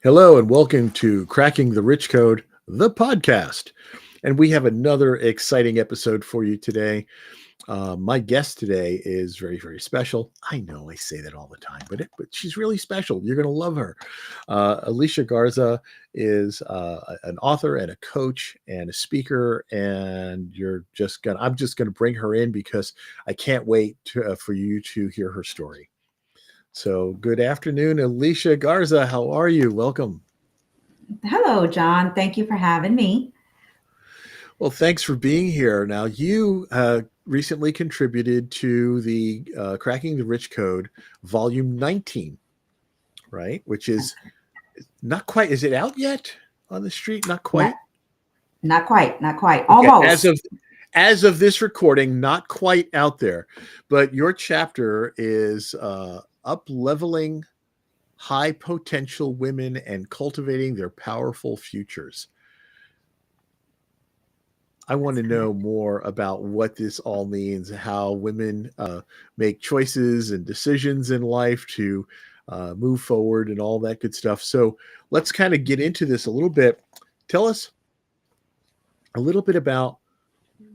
Hello and welcome to Cracking the Rich Code, the podcast. And we have another exciting episode for you today. My guest today is very, very special. I know I say that all the time, but she's really special. You're going to love her. Alicia Garza is an author and a coach and a speaker, and I'm just gonna bring her in because I can't wait for you to hear her story. So, good afternoon, Alicia Garza. How are you? Welcome. Hello, John. Thank you for having me. Well, thanks for being here. Now, you recently contributed to the Cracking the Rich Code, Volume 19, right? Which is not quite. Is it out yet on the street? Not Not, quite. not quite, not quite. Okay. Almost. As of this recording, not quite out there, but your chapter is up leveling high potential women and cultivating their powerful futures. I want to know more about what this all means, how women make choices and decisions in life to move forward and all that good stuff. So let's kind of get into this a little bit. Tell us a little bit about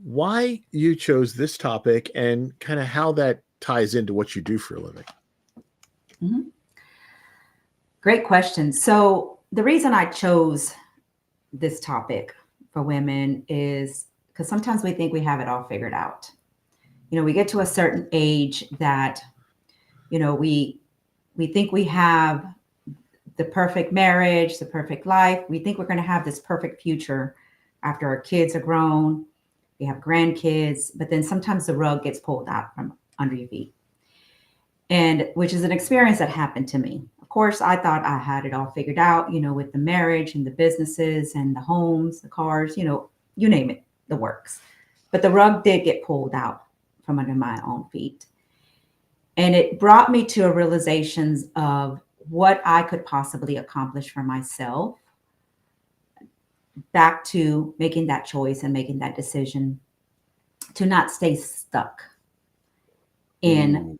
why you chose this topic and kind of how that ties into what you do for a living. Mhm. Great question. So the reason I chose this topic for women is because sometimes we think we have it all figured out. We get to a certain age that, we think we have the perfect marriage, the perfect life. We think we're going to have this perfect future after our kids are grown, we have grandkids, but then sometimes the rug gets pulled out from under your feet. And which is an experience that happened to me. Of course, I thought I had it all figured out, with the marriage and the businesses and the homes, the cars, you name it, the works. But the rug did get pulled out from under my own feet. And it brought me to a realization of what I could possibly accomplish for myself, back to making that choice and making that decision to not stay stuck in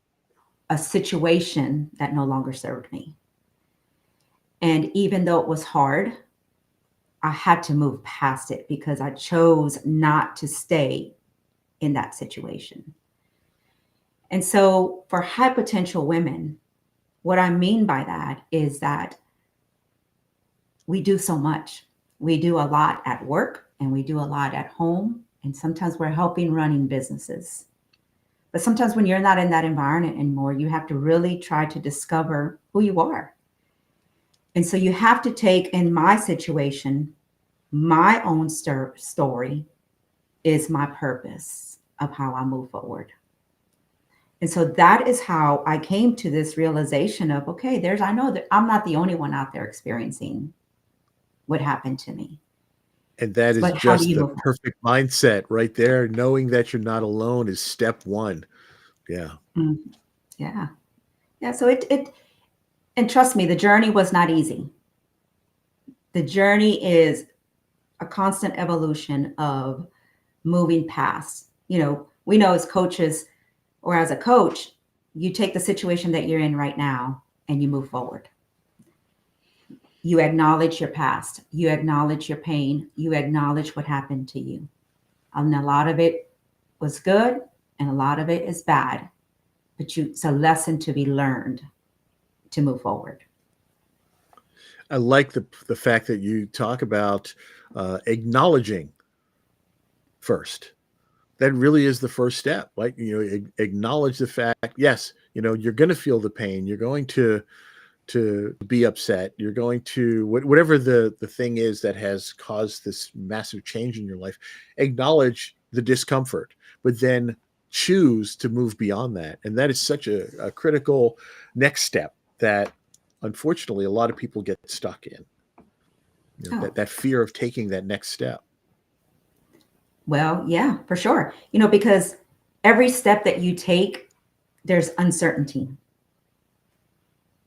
a situation that no longer served me. And even though it was hard, I had to move past it because I chose not to stay in that situation. And so for high potential women, what I mean by that is that we do so much. We do a lot at work and we do a lot at home. And sometimes we're helping running businesses. But sometimes when you're not in that environment anymore, you have to really try to discover who you are. And so you have to take, in my situation, my own story is my purpose of how I move forward. And so that is how I came to this realization of, okay, I know that I'm not the only one out there experiencing what happened to me. And that is But how do just you the move forward? perfect mindset right there. Knowing that you're not alone is step one. Yeah. Mm, yeah. Yeah. So and trust me, the journey was not easy. The journey is a constant evolution of moving past. We know as coaches or as a coach, you take the situation that you're in right now and you move forward. You acknowledge your past, you acknowledge your pain, you acknowledge what happened to you. And a lot of it was good and a lot of it is bad, but it's a lesson to be learned to move forward. I like the fact that you talk about acknowledging first. That really is the first step. Like, acknowledge the fact. Yes, you're going to feel the pain. You're going to be upset. You're going to whatever the thing is that has caused this massive change in your life. Acknowledge the discomfort, but then choose to move beyond that. And that is such a critical next step that unfortunately a lot of people get stuck in. Oh, That fear of taking that next step. well, yeah, for sure. Because every step that you take, there's uncertainty.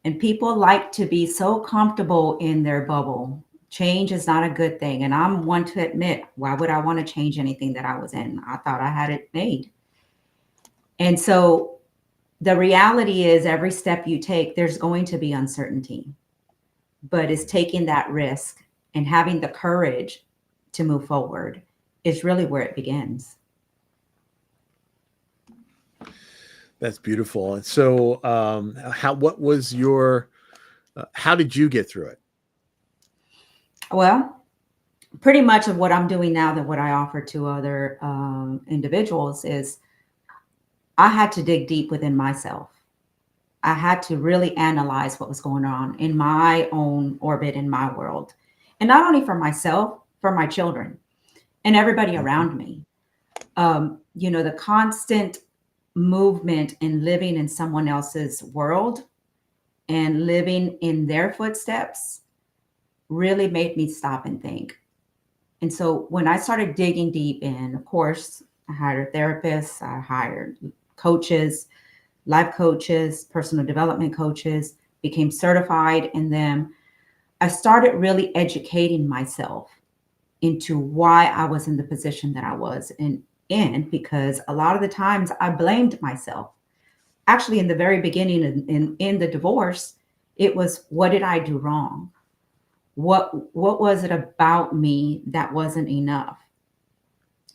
And people like to be so comfortable in their bubble. Change is not a good thing. And I'm one to admit, why would I want to change anything that I was in? I thought I had it made. And so the reality is, every step you take, there's going to be uncertainty. but it's taking that risk and having the courage to move forward is really where it begins. That's beautiful. And so, what was your, how did you get through it? Well, pretty much of what I'm doing now that what I offer to other individuals is I had to dig deep within myself. I had to really analyze what was going on in my own orbit, in my world. And not only for myself, for my children and everybody Mhm. around me. The constant movement in living in someone else's world and living in their footsteps really made me stop and think. And so when I started digging deep in, of course, I hired therapists, I hired coaches, life coaches, personal development coaches, became certified in them. I started really educating myself into why I was in the position that I was in because a lot of the times I blamed myself. Actually, in the very beginning, in the divorce, it was, what did I do wrong? What was it about me that wasn't enough?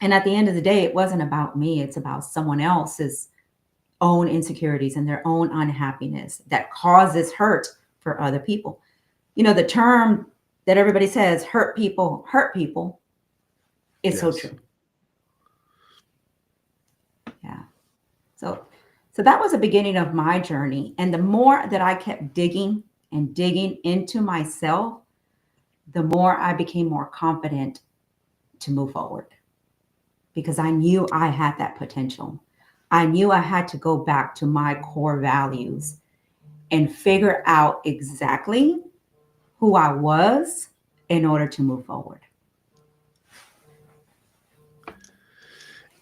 And at the end of the day, it wasn't about me. It's about someone else's own insecurities and their own unhappiness that causes hurt for other people. The term that everybody says, hurt people, is so Yes. true. Yeah. So so that was the beginning of my journey. And the more that I kept digging and digging into myself, the more I became more confident to move forward because I knew I had that potential. I knew I had to go back to my core values and figure out exactly who I was in order to move forward.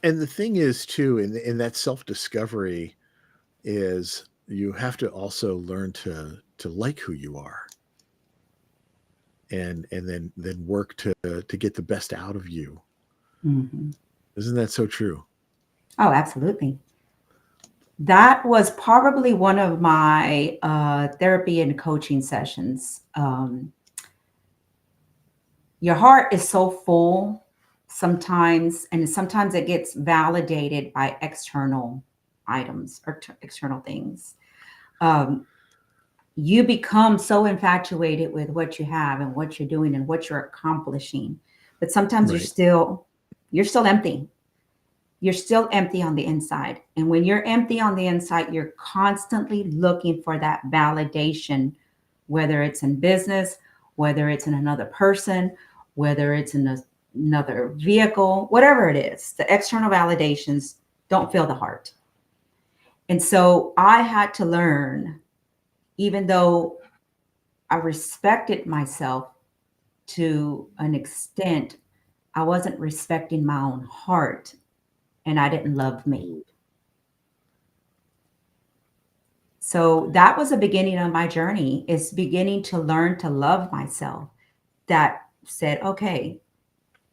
And the thing is, too, in that self discovery, is you have to also learn to like who you are, and then work to get the best out of you. Mhm. Isn't that so true? Oh, absolutely. That was probably one of my therapy and coaching sessions. Your heart is so full sometimes, and sometimes it gets validated by external items or external things. Um, you become so infatuated with what you have and what you're doing and what you're accomplishing, but sometimes Right. you're still empty. You're still empty on the inside. And when you're empty on the inside, you're constantly looking for that validation, whether it's in business, whether it's in another person, whether it's in another vehicle, whatever it is. The external validations don't fill the heart. And so I had to learn, even though I respected myself to an extent, I wasn't respecting my own heart and I didn't love me. So that was the beginning of my journey, is beginning to learn to love myself. That said, okay,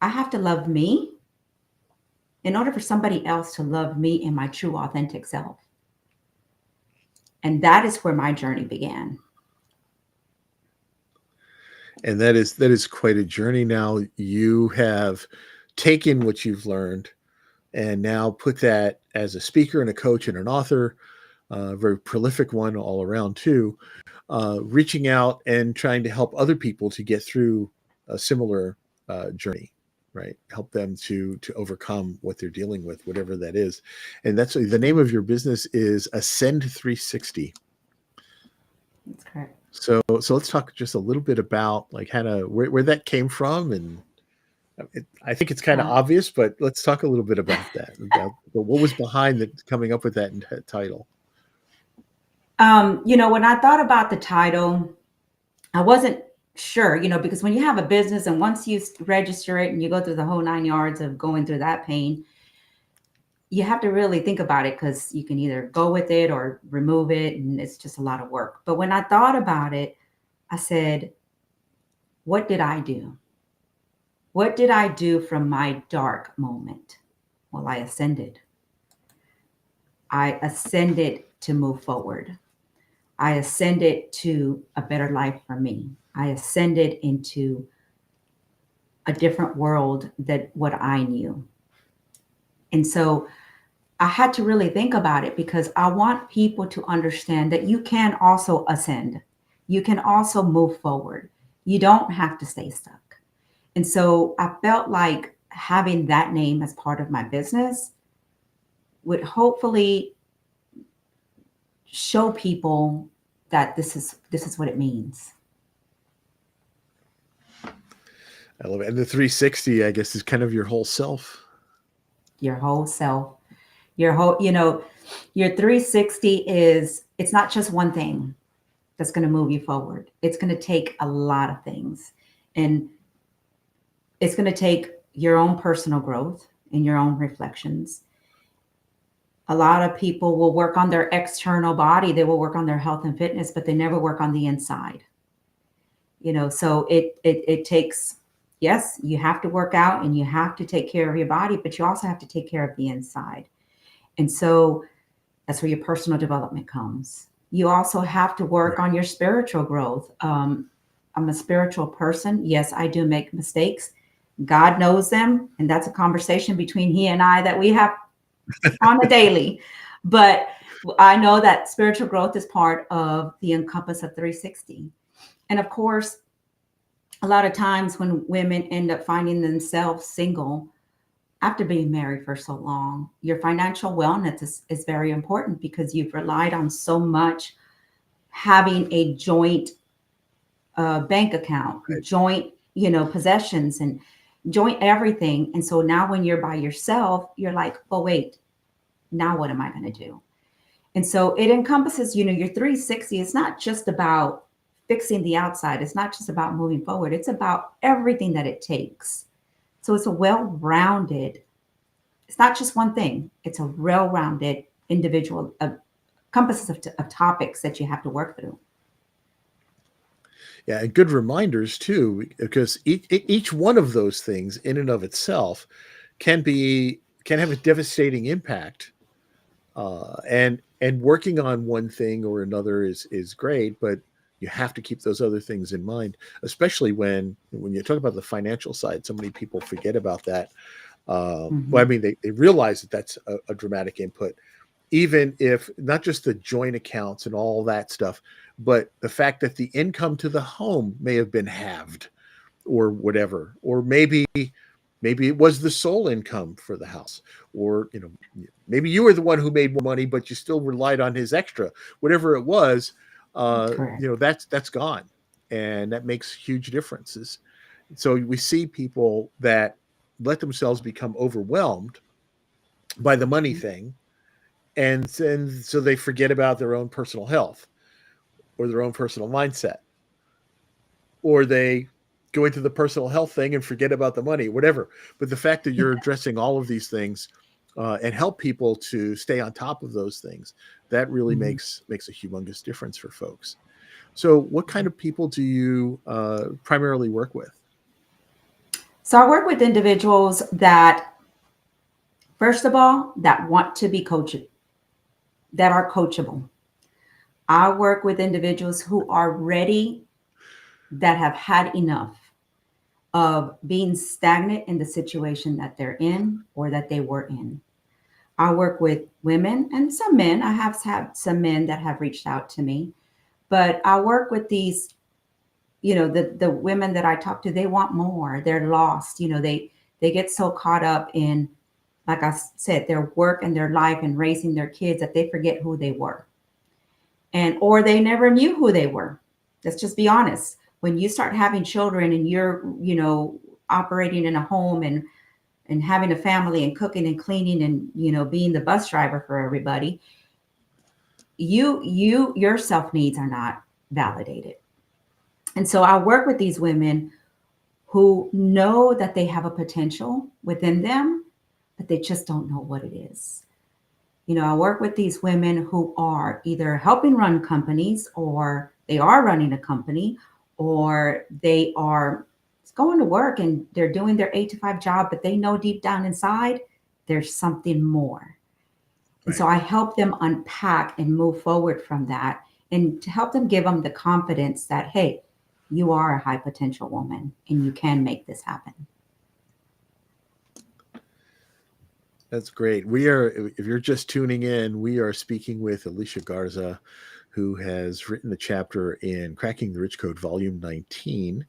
I have to love me in order for somebody else to love me in my true authentic self. And that is where my journey began. And that is quite a journey. Now you have taken what you've learned and now put that as a speaker and a coach and an author, a very prolific one all around too, reaching out and trying to help other people to get through a similar journey, right? Help them to overcome what they're dealing with, whatever that is. And that's the name of your business is Ascend 360. That's correct. So let's talk just a little bit about like how to where that came from, and I think it's kind of Uh, obvious, but let's talk a little bit about that. About what was behind the coming up with that title. when I thought about the title, I wasn't sure, because when you have a business and once you register it and you go through the whole 9 yards of going through that pain, you have to really think about it because you can either go with it or remove it, and it's just a lot of work. But when I thought about it, I said, what did I do? What did I do from my dark moment? Well, I ascended. I ascended to move forward. I ascended to a better life for me. I ascended into a different world than what I knew. And so I had to really think about it because I want people to understand that you can also ascend. You can also move forward. You don't have to stay stuck. And so I felt like having that name as part of my business would hopefully show people that this is what it means. I love it. And the 360, I guess, is kind of your whole self. Your whole self, your whole, your 360 is it's not just one thing that's going to move you forward. It's going to take a lot of things. And it's going to take your own personal growth and your own reflections. A lot of people will work on their external body, they will work on their health and fitness, but they never work on the inside. So it takes, yes, you have to work out and you have to take care of your body, but you also have to take care of the inside. And so that's where your personal development comes. You also have to work Right. on your spiritual growth. I'm a spiritual person. Yes, I do make mistakes. God knows them, and that's a conversation between He and I that we have on a daily. But I know that spiritual growth is part of the encompass of 360. And of course, a lot of times when women end up finding themselves single after being married for so long, your financial wellness is very important because you've relied on so much having a joint bank account, Right. joint, possessions and joint everything. And so now when you're by yourself, you're like, oh, wait, now what am I going to do? And so it encompasses, your 360. It's not just about fixing the outside. It's not just about moving forward. It's about everything that it takes. So it's a well-rounded, it's not just one thing. It's a well-rounded individual compasses of topics that you have to work through. Yeah, and good reminders too, because each one of those things, in and of itself, can have a devastating impact. And working on one thing or another is great, but you have to keep those other things in mind, especially when you talk about the financial side. So many people forget about that. Well, I Mhm. mean, they realize that that's a dramatic input, even if not just the joint accounts and all that stuff, but the fact that the income to the home may have been halved or whatever, or maybe it was the sole income for the house, or maybe you were the one who made more money, but you still relied on his extra, whatever it was. Correct. That's gone, and that makes huge differences. So we see people that let themselves become overwhelmed by the money Mhm. thing, and so they forget about their own personal health or their own personal mindset, or they go into the personal health thing and forget about the money, whatever. But the fact that you're addressing all of these things and help people to stay on top of those things, that really Mhm. makes a humongous difference for folks. So, what kind of people do you primarily work with? So I work with individuals that, first of all, that want to be coached, that are coachable. I work with individuals who are ready, that have had enough of being stagnant in the situation that they're in or that they were in. I work with women and some men. I have had some men that have reached out to me, but I work with these, the women that I talk to, they want more. They're lost. They get so caught up in, like I said, their work and their life and raising their kids that they forget who they were. And or they never knew who they were. Let's just be honest. When you start having children and you're, operating in a home and having a family and cooking and cleaning and being the bus driver for everybody, your self needs are not validated. And so I work with these women who know that they have a potential within them, but they just don't know what it is. I work with these women who are either helping run companies, or they are running a company, or they are going to work and they're doing their 8 to 5 job, but they know deep down inside there's something more. And so Right. I help them unpack and move forward from that, and to help them give them the confidence that, hey, You are a high potential woman and you can make this happen. That's great. We are, if you're just tuning in, we are speaking with Alicia Garza, who has written a chapter in Cracking the Rich Code, Volume 19,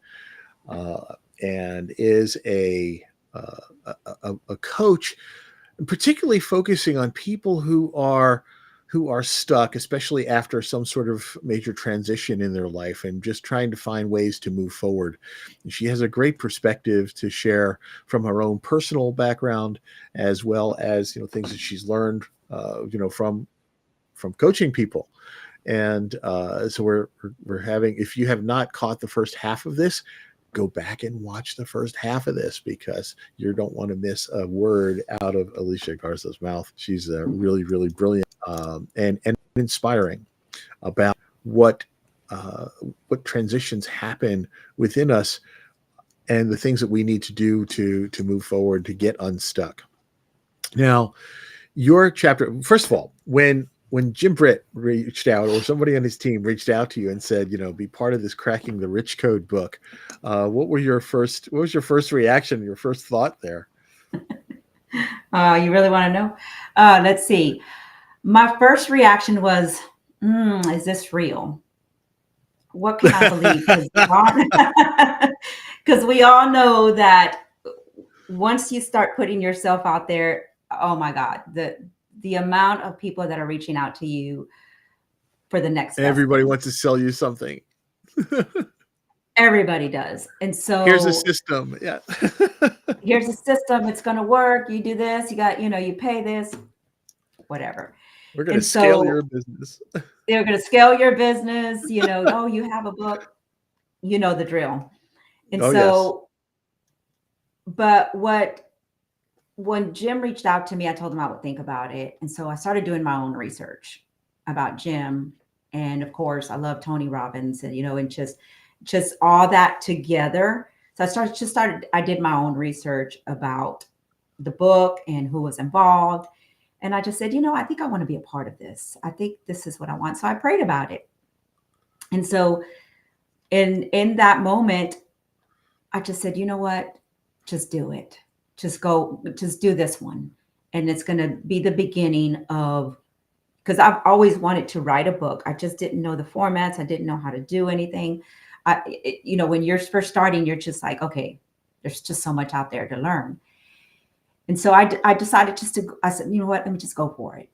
and is a coach, particularly focusing on people who are stuck, especially after some sort of major transition in their life, and just trying to find ways to move forward. She has a great perspective to share from her own personal background, as well as things that she's learned, from coaching people. And so we're having. If you have not caught the first half of this, go back and watch the first half of this, because you don't want to miss a word out of Alicia Garza's mouth. She's really, really brilliant, and inspiring about what what transitions happen within us, and the things that we need to do to move forward, to get unstuck. Now, your chapter, first of all, when Jim Britt reached out, or somebody on his team reached out to you and said, be part of this Cracking the Rich Code book, what was your first reaction, your first thought there? You really want to know? Let's see. My first reaction was, is this real? What can I believe? Because we all know that once you start putting yourself out there, oh my God, the amount of people that are reaching out to you for the next best Everybody thing. wants to sell you something. Everybody does. And Here's a so system. Yeah. here's a system. It's going to work. You do this. You got, you pay this, whatever. We're going to And scale so your business. they're going to scale your business. Oh, you have a book. You know the drill. And Oh, yes. so, but when Jim reached out to me, I told him I would think about it. And so I started doing my own research about Jim. And of course, I love Tony Robbins, and just all that together. So I did my own research about the book and who was involved. And I just said, I think I want to be a part of this. I think this is what I want. So I prayed about it. And so in that moment, I just said, you know what? Just do it. Just go, just do this one. And it's going to be the beginning of, because I've always wanted to write a book. I just didn't know the formats. I didn't know how to do anything. When you're first starting, you're just like, okay, there's just so much out there to learn. And so I decided I said, you know what, let me just go for it.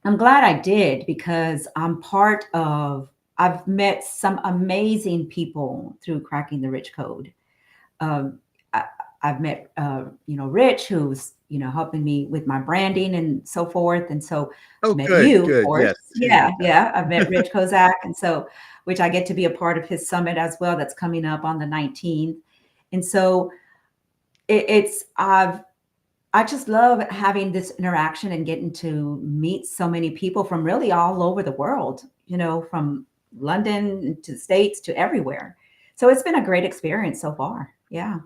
I'm glad I did, because I've met some amazing people through Cracking the Rich Code. Um, I, I've met, Rich, who's, helping me with my branding and so forth. And so Oh, met good, you, of good. course. Yes. Yeah, yeah. I've met Rich Kozak. And so, which I get to be a part of his summit as well. That's coming up on the 19th. And so I just love having this interaction and getting to meet so many people from really all over the world, from London to the States to everywhere. So it's been a great experience so far. Yeah.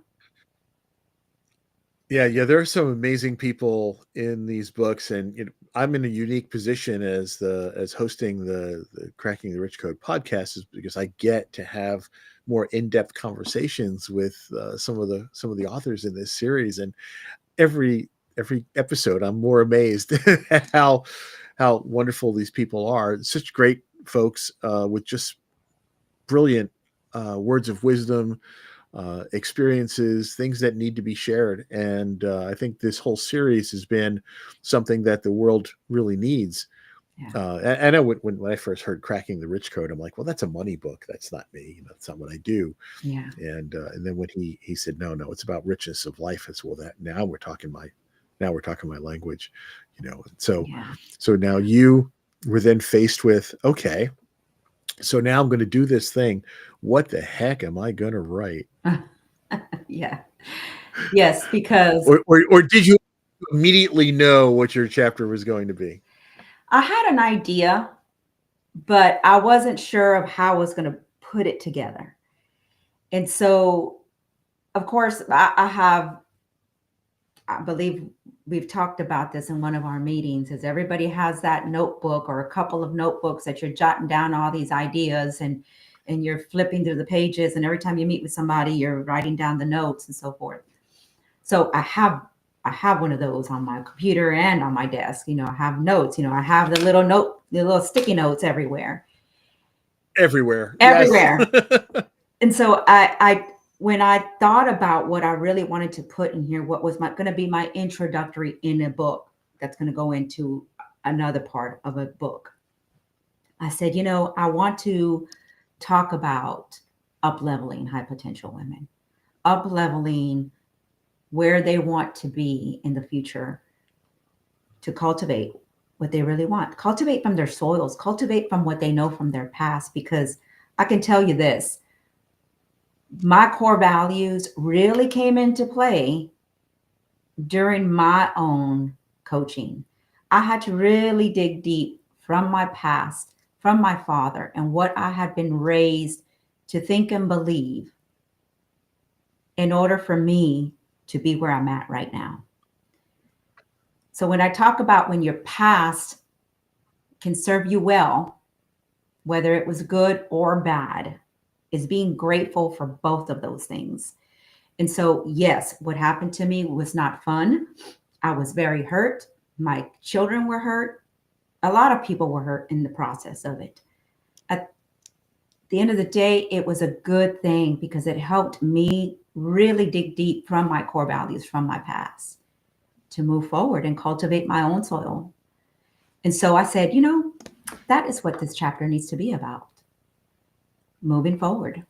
Yeah. There are some amazing people in these books, and I'm in a unique position as hosting the Cracking the Rich Code podcast, is because I get to have more in-depth conversations with some of the authors in this series, and every episode I'm more amazed at how wonderful these people are. Such great folks, with just brilliant words of wisdom, experiences, things that need to be shared. And I think this whole series has been something that the world really needs. Yeah. I know when I first heard Cracking the Rich Code, I'm like, well, that's a money book. That's not me. That's not what I do. Yeah. And then when he said, no, it's about richness of life. It's, well, that now we're talking my language. So Yeah. now you were then faced with, okay, so now I'm going to do this thing. What the heck am I going to write? Yeah. Yes, because Or did you immediately know what your chapter was going to be? I had an idea, but I wasn't sure of how I was going to put it together. And so, of course, I believe we've talked about this in one of our meetings, is everybody has that notebook or a couple of notebooks that you're jotting down all these ideas, and and you're flipping through the pages, and every time you meet with somebody, you're writing down the notes and so forth. So I have one of those on my computer and on my desk. I have notes. I have the little sticky notes everywhere, Everywhere. Yes. everywhere. And so I when I thought about what I really wanted to put in here, what was going to be my introductory in a book that's going to go into another part of a book, I said, I want to talk about up leveling high potential women, up leveling where they want to be in the future, to cultivate what they really want, cultivate from their soils, cultivate from what they know from their past. Because I can tell you this, my core values really came into play during my own coaching. I had to really dig deep from my past, from my father, and what I had been raised to think and believe in order for me to be where I'm at right now. So when I talk about when your past can serve you well, whether it was good or bad, is being grateful for both of those things. And so, yes, what happened to me was not fun. I was very hurt. My children were hurt. A lot of people were hurt in the process of it. At the end of the day, it was a good thing because it helped me really dig deep from my core values from my past to move forward and cultivate my own soil. And so I said, that is what this chapter needs to be about, moving forward.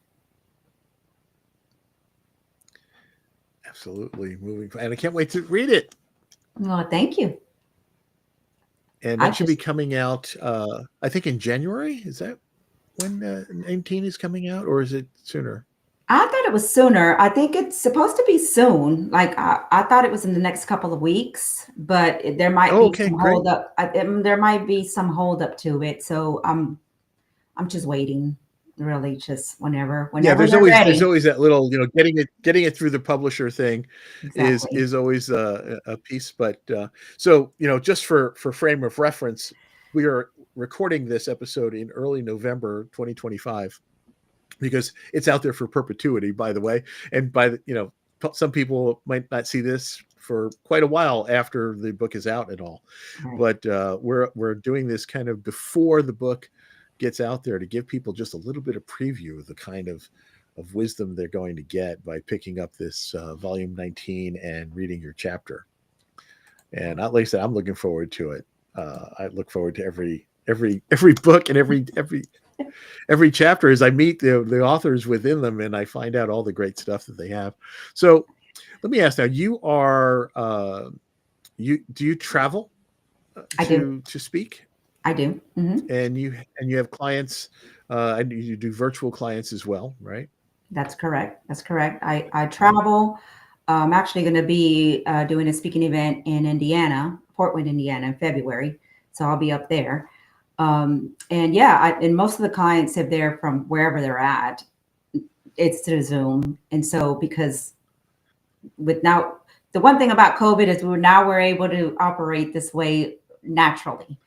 Absolutely. And I can't wait to read it. Well, thank you. And I that should be just, coming out, I think in January. Is that when 19 is coming out, or is it sooner? I thought it was sooner. I think it's supposed to be soon. Like I thought it was in the next couple of weeks, but there might Oh, be okay, some great. hold up. There might be some hold up to it. So I'm just waiting, really, just whenever Yeah, whenever they're there's ready. always that little, getting it through the publisher thing Exactly. is always a piece. But so, just for frame of reference, we are recording this episode in early November 2025 because it's out there for perpetuity, by the way. And some people might not see this for quite a while after the book is out and all. Right. But we're doing this kind of before the book gets out there to give people just a little bit of preview of the kind of wisdom they're going to get by picking up this volume 19 and reading your chapter. And like I said, I'm looking forward to it. I look forward to every book and every chapter as I meet the authors within them and I find out all the great stuff that they have. So let me ask now, you are do you travel I do. to speak? I do. And you have clients, and you do virtual clients as well, right? That's correct. That's correct. I travel. I'm actually going to be doing a speaking event in Indiana, Fort Wayne, Indiana, in February. So I'll be up there. And yeah, and most of the clients, if they're from wherever they're at, it's through Zoom. And so because with now, the one thing about COVID is we're able to operate this way naturally.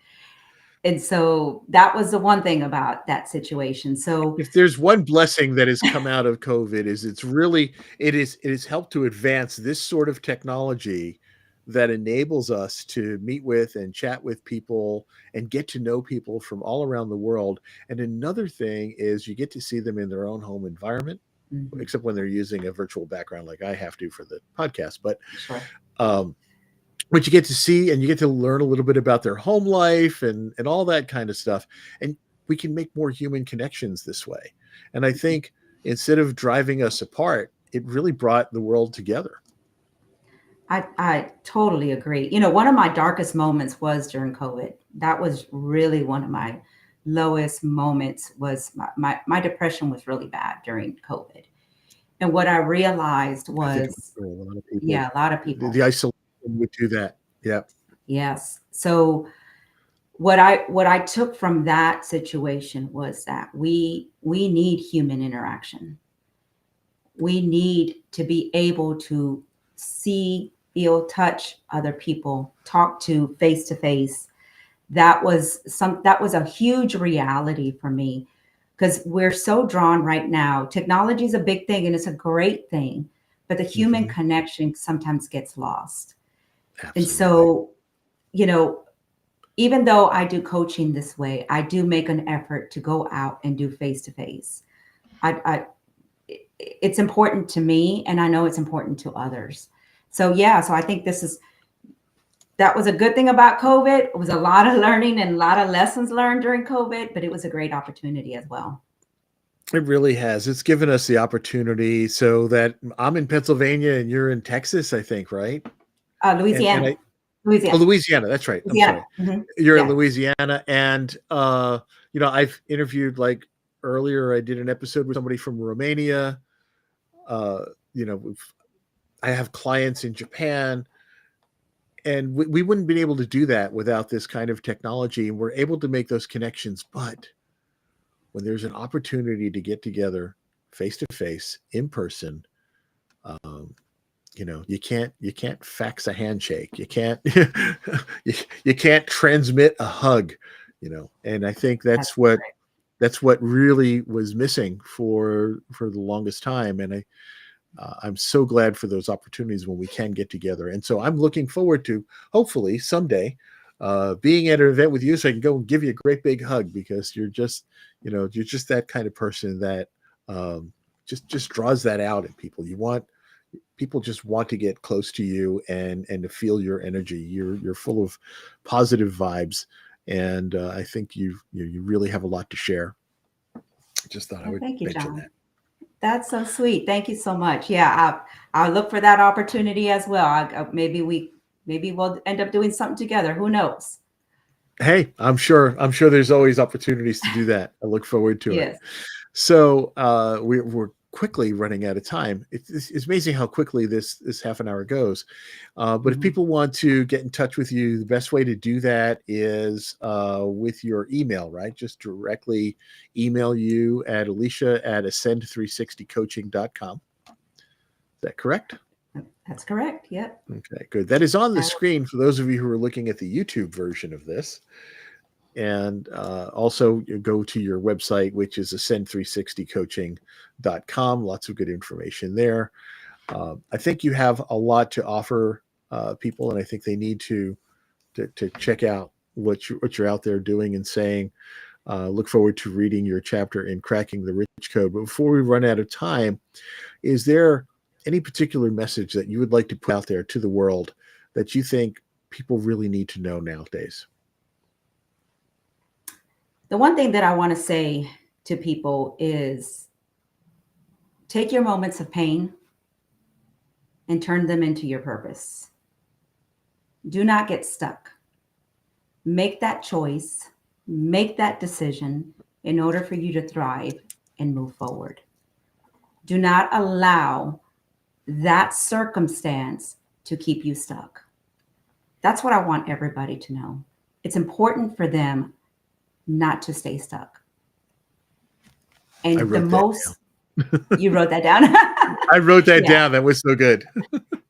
And so that was the one thing about that situation. So If there's one blessing that has come out of COVID, is it has helped to advance this sort of technology that enables us to meet with and chat with people and get to know people from all around the world. And another thing is you get to see them in their own home environment, mhm, except when they're using a virtual background like I have to for the podcast. But sure. um, what you get to see and you get to learn a little bit about their home life and all that kind of stuff, and we can make more human connections this way. And I think instead of driving us apart, it really brought the world together. I totally agree. One of my darkest moments was during COVID. That was really one of my lowest moments was my depression was really bad during COVID. And what I realized I think was, for a lot of people, yeah, a lot of the people. isolation would do that. Yeah. Yes. So what I took from that situation was that we need human interaction. We need to be able to see, feel, touch other people, talk to face. That was a huge reality for me. because we're so drawn right now. Technology is a big thing and it's a great thing, but the human Hmm. connection sometimes gets lost. And Absolutely. so, you know, even though I do coaching this way, I do make an effort to go out and do face to face. I it's important to me, and I know it's important to others. So yeah, so I think that was a good thing about COVID. It was a lot of learning and a lot of lessons learned during COVID, but it was a great opportunity as well. It really has. It's given us the opportunity so that I'm in Pennsylvania and you're in Texas, I think, right? And Louisiana, I Oh, Louisiana, Louisiana. That's right. I'm Louisiana. sorry. Hmm. You're in Yeah. Louisiana, and I've interviewed like earlier. I did an episode with somebody from Romania. Uh, you know, I have clients in Japan, and we wouldn't been able to do that without this kind of technology. And we're able to make those connections. But when there's an opportunity to get together face to face in person, um, you can't fax a handshake, you can't you can't transmit a hug, and I think That's that's what really was missing for the longest time. And I'm so glad for those opportunities when we can get together. And so I'm looking forward to hopefully someday being at an event with you so I can go and give you a great big hug, because you're just that kind of person that um, just draws that out in people. People just want to get close to you and to feel your energy. You're full of positive vibes, and I think you really have a lot to share. Just thought I well, would thank you, mention John. that. That's so sweet. Thank you so much. Yeah, I'll look for that opportunity as well. Maybe we'll end up doing something together. Who knows? Hey, I'm sure there's always opportunities to do that. I look forward to it. Yes. So we're quickly running out of time. It's amazing how quickly this half an hour goes. But if Mhm. people want to get in touch with you, the best way to do that is with your email, right? Just directly email you at Alicia at ascend360coaching.com. Is that correct? That's correct. Yep. Okay, good. That is on the Uh, screen for those of you who are looking at the YouTube version of this. And also you go to your website, which is ascend360coaching.com. Lots of good information there. I think you have a lot to offer people, and I think they need to check out what you're out there doing and saying. Look forward to reading your chapter in Cracking the Rich Code. But before we run out of time, is there any particular message that you would like to put out there to the world that you think people really need to know nowadays? the one thing that I want to say to people is take your moments of pain and turn them into your purpose. Do not get stuck. Make that choice, make that decision in order for you to thrive and move forward. Do not allow that circumstance to keep you stuck. That's what I want everybody to know. It's important for them not to stay stuck. I And the wrote that most, down. you wrote that down. I wrote that Yeah. down. That was so good.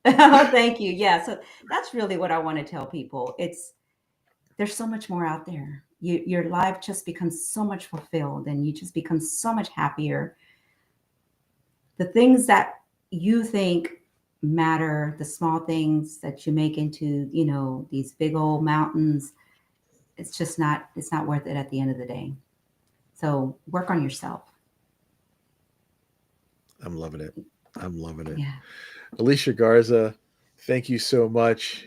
Oh, thank you. Yeah. So that's really what I want to tell people. There's so much more out there. Your life just becomes so much fulfilled and you just become so much happier. The things that you think matter, the small things that you make into, these big old mountains, it's not worth it at the end of the day. So work on yourself. I'm loving it. I'm loving it. Yeah. Alicia Garza, thank you so much.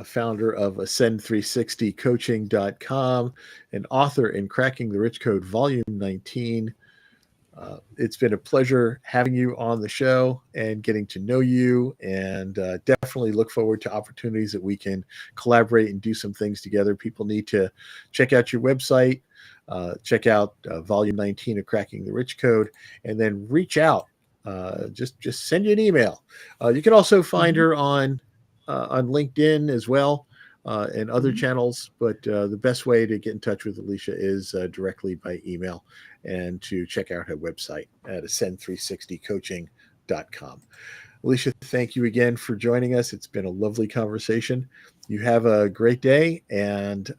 Founder of Ascend360coaching.com and author in Cracking the Rich Code, Volume 19. It's been a pleasure having you on the show and getting to know you, and definitely look forward to opportunities that we can collaborate and do some things together. People need to check out your website, check out Volume 19 of Cracking the Rich Code, and then reach out. Just send you an email. You can also find Hmm. her on LinkedIn as well. And other Hmm. channels, but the best way to get in touch with Alicia is directly by email, and to check out her website at ascend360coaching.com. Alicia, thank you again for joining us. It's been a lovely conversation. You have a great day, and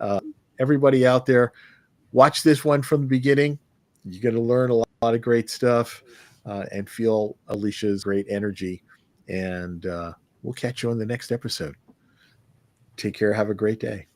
everybody out there, watch this one from the beginning. You're going to learn a lot of great stuff and feel Alicia's great energy. And we'll catch you on the next episode. Take care. Have a great day.